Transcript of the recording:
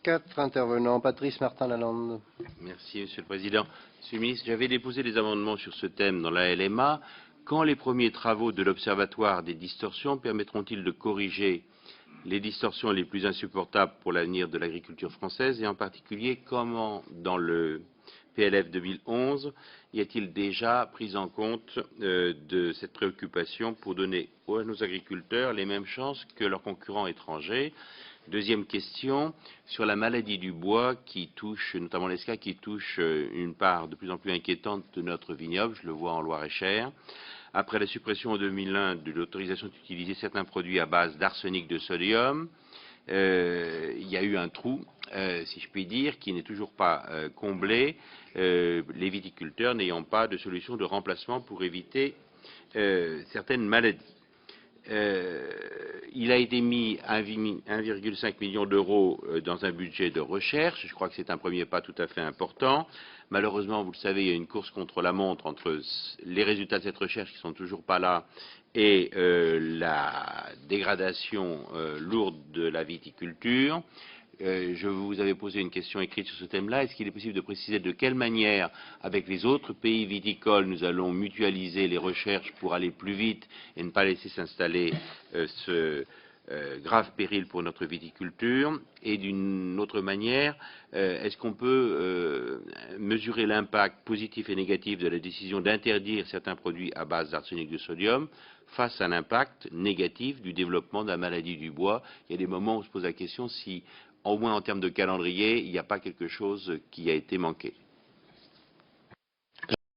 4 intervenants. Patrice Martin-Lalande. Merci, Monsieur le Président. Monsieur le Ministre, j'avais déposé des amendements sur ce thème dans la LMA. Quand les premiers travaux de l'Observatoire des distorsions permettront-ils de corriger les distorsions les plus insupportables pour l'avenir de l'agriculture française, et en particulier comment, dans le PLF 2011, y a-t-il déjà pris en compte de cette préoccupation pour donner à nos agriculteurs les mêmes chances que leurs concurrents étrangers? Deuxième question, sur la maladie du bois qui touche, notamment l'ESCA, qui touche une part de plus en plus inquiétante de notre vignoble, je le vois en Loir-et-Cher. Après la suppression en 2001 de l'autorisation d'utiliser certains produits à base d'arsenic de sodium, il y a eu un trou, si je puis dire, qui n'est toujours pas comblé, les viticulteurs n'ayant pas de solution de remplacement pour éviter certaines maladies. Il a été mis 1,5 million d'euros dans un budget de recherche. Je crois que c'est un premier pas tout à fait important. Malheureusement, vous le savez, il y a une course contre la montre entre les résultats de cette recherche qui ne sont toujours pas là et la dégradation lourde de la viticulture. Je vous avais posé une question écrite sur ce thème-là. Est-ce qu'il est possible de préciser de quelle manière, avec les autres pays viticoles, nous allons mutualiser les recherches pour aller plus vite et ne pas laisser s'installer ce grave péril pour notre viticulture? Et d'une autre manière, est-ce qu'on peut mesurer l'impact positif et négatif de la décision d'interdire certains produits à base d'arsenic de sodium face à l'impact négatif du développement de la maladie du bois? Il y a des moments où on se pose la question si, au moins en termes de calendrier, il n'y a pas quelque chose qui a été manqué.